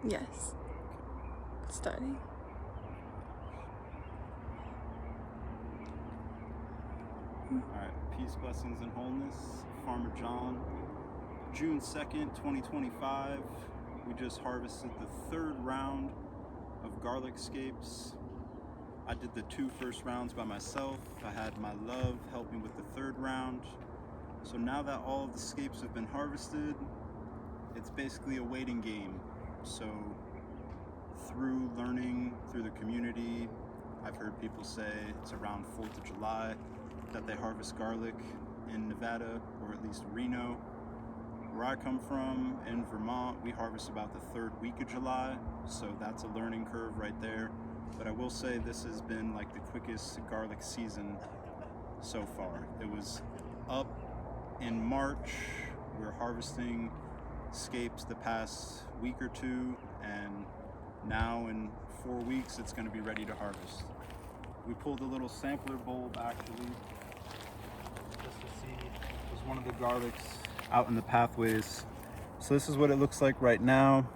Yes. Starting. Alright, peace, blessings, and wholeness. Farmer John. June 2nd, 2025. We just harvested the third round of garlic scapes. I did the 2 first rounds by myself. I had my love help me with the third round. So now that all of the scapes have been harvested, it's basically a waiting game. So through learning through the community, I've heard people say it's around 4th of July that they harvest garlic in Nevada, or at least Reno. Where I come from, in Vermont, we harvest about the 3rd week of July, so that's a learning curve right there. But I will say this has been like the quickest garlic season so far. It was up in March. We're harvesting scapes the past week or two, and now in 4 weeks it's going to be ready to harvest. We pulled a little sampler bulb actually, just to see. It was one of the garlics out in the pathways. So this is what it looks like right now.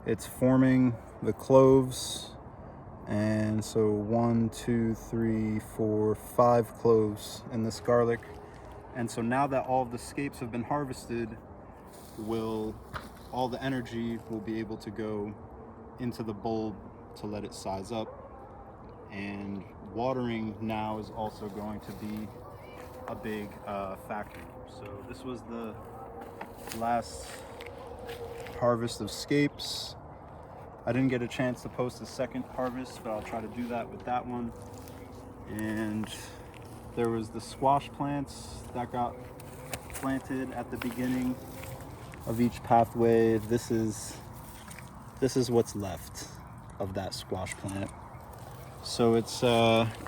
It's forming the cloves, and so 1, 2, 3, 4, 5 cloves in this garlic. And so now that all of the scapes have been harvested, all the energy will be able to go into the bulb to let it size up. And watering now is also going to be a big factor. So this was the last harvest of scapes. I didn't get a chance to post the second harvest, but I'll try to do that with that one. And there was the squash plants that got planted at the beginning of each pathway. This is what's left of that squash plant. So it's it's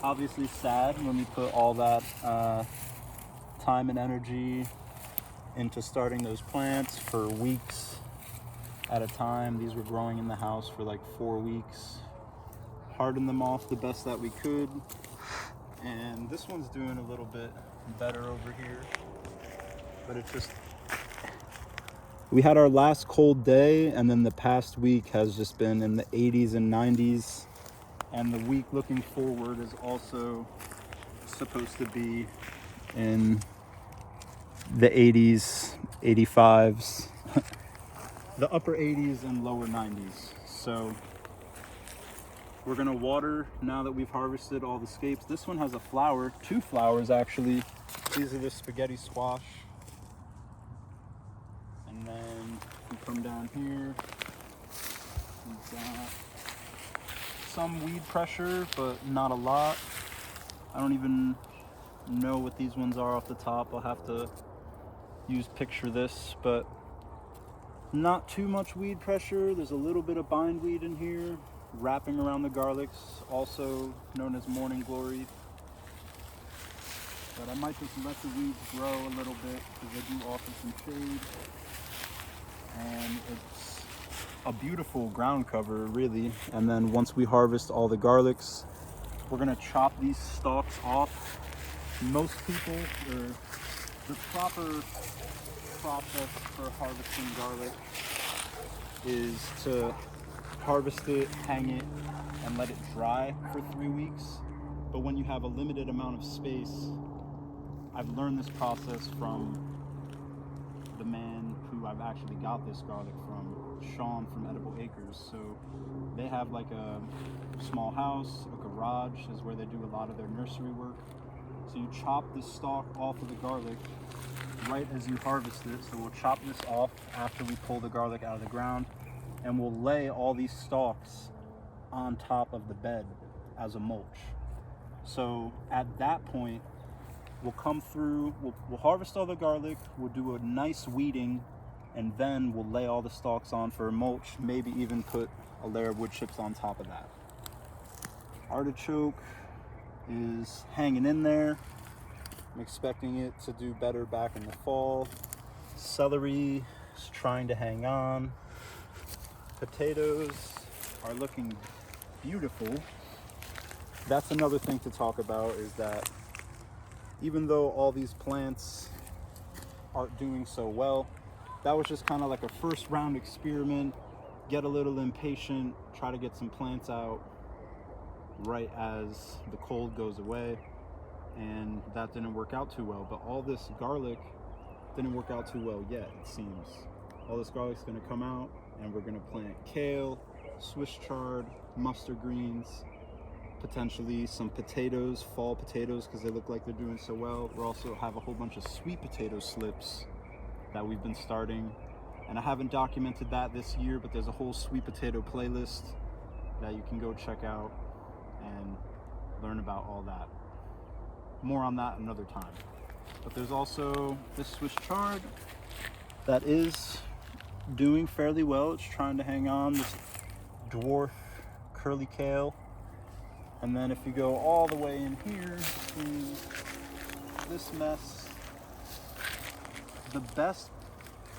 obviously sad when we put all that time and energy into starting those plants for weeks at a time. These were growing in the house for like 4 weeks. Hardened them off the best that we could. And this one's doing a little bit better over here. But it's just, we had our last cold day, and then the past week has just been in the 80s and 90s. And the week looking forward is also supposed to be in the 80s, 85s, the upper 80s and lower 90s. So we're gonna water now that we've harvested all the scapes. This one has a flower, 2 flowers actually. These are the spaghetti squash. And then we come down here, we've got some weed pressure, but not a lot. I don't even know what these ones are off the top. I'll have to use picture this, but not too much weed pressure. There's a little bit of bindweed in here wrapping around the garlics, also known as morning glory. But I might just let the weeds grow a little bit because they do offer some shade. And it's a beautiful ground cover, really. And then once we harvest all the garlics, we're gonna chop these stalks off. Most people, or the proper process for harvesting garlic is to harvest it, hang it, and let it dry for 3 weeks. But when you have a limited amount of space, I've learned this process from the man who I've actually got this garlic from, Sean from Edible Acres. So they have like a small house, a garage is where they do a lot of their nursery work. So you chop the stalk off of the garlic right as you harvest it. So we'll chop this off after we pull the garlic out of the ground, and we'll lay all these stalks on top of the bed as a mulch. So at that point, we'll come through, we'll harvest all the garlic, we'll do a nice weeding, and then we'll lay all the stalks on for a mulch, maybe even put a layer of wood chips on top of that. Artichoke is hanging in there. I'm expecting it to do better back in the fall. Celery is trying to hang on. Potatoes are looking beautiful. That's another thing to talk about, is that even though all these plants aren't doing so well, that was just kind of like a first round experiment, get a little impatient, try to get some plants out right as the cold goes away, and that didn't work out too well. But all this garlic didn't work out too well yet, it seems. All this garlic's gonna come out, and we're gonna plant kale, Swiss chard, mustard greens, potentially some potatoes, fall potatoes, because they look like they're doing so well. We also have a whole bunch of sweet potato slips that we've been starting, and I haven't documented that this year, but there's a whole sweet potato playlist that you can go check out and learn about all that. More on that another time. But there's also this Swiss chard that is doing fairly well. It's trying to hang on, this dwarf curly kale. And then if you go all the way in here to this mess, the best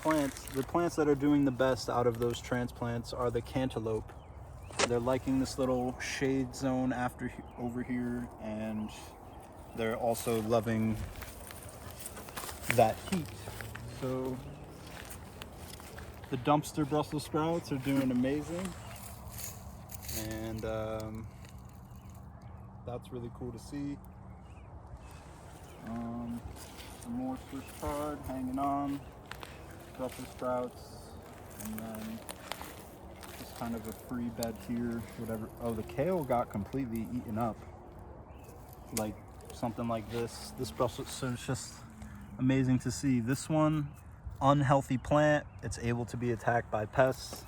plants, the plants that are doing the best out of those transplants are the cantaloupe. They're liking this little shade zone over here, and they're also loving that heat. So the dumpster Brussels sprouts are doing amazing, and that's really cool to see. Some more Swiss chard hanging on, Brussels sprouts, and then just kind of a free bed here, whatever. Oh, the kale got completely eaten up, like something like this. This Brussels, so it's just amazing to see. This one, unhealthy plant, it's able to be attacked by pests.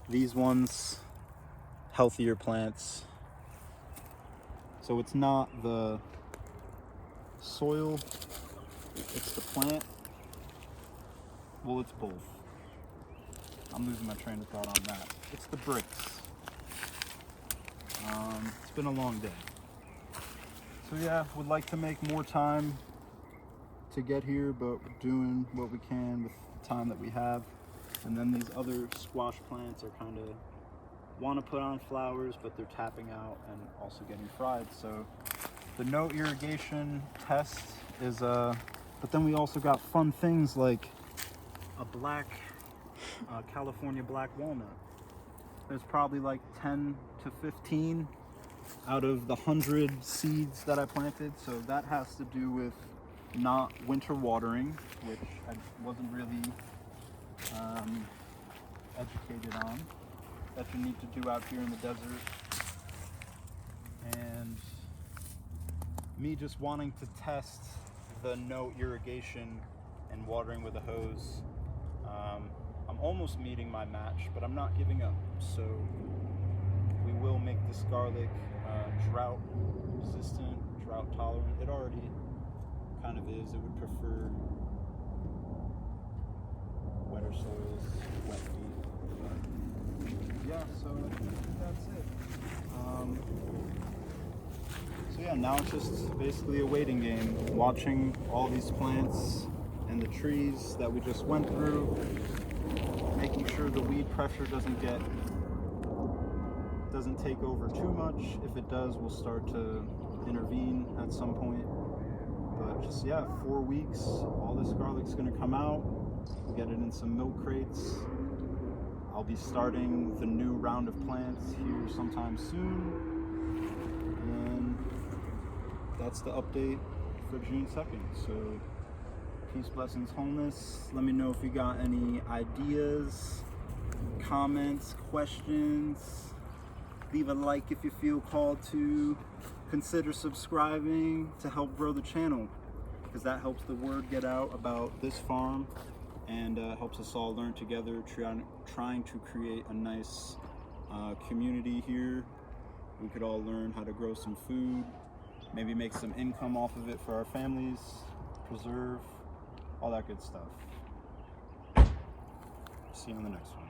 These ones, healthier plants. So it's not the soil, it's the plant. Well, it's both. I'm losing my train of thought on that. It's the bricks. It's been a long day. So yeah, would like to make more time to get here, but we're doing what we can with the time that we have. And then these other squash plants are kind of want to put on flowers, but they're tapping out and also getting fried. So the no irrigation test is but then we also got fun things like a black California black walnut. There's probably like 10 to 15 out of the 100 seeds that I planted. So that has to do with not winter watering, which I wasn't really educated on, that you need to do out here in the desert. And me just wanting to test the no irrigation and watering with a hose. I'm almost meeting my match, but I'm not giving up. So we will make this garlic drought resistant, drought tolerant. It already kind of is. It would prefer wetter soils, wet feet. Yeah, so I think that's it. So yeah, now it's just basically a waiting game, watching all these plants and the trees that we just went through, making sure the weed pressure doesn't take over too much. If it does, we'll start to intervene at some point. But just, yeah, 4 weeks, all this garlic's gonna come out. We'll get it in some milk crates. I'll be starting the new round of plants here sometime soon. And that's the update for June 2nd. So peace, blessings, wholeness. Let me know if you got any ideas, comments, questions. Leave a like if you feel called to. Consider subscribing to help grow the channel, because that helps the word get out about this farm and helps us all learn together, trying to create a nice community here. We could all learn how to grow some food, maybe make some income off of it for our families, preserve, all that good stuff. See you on the next one.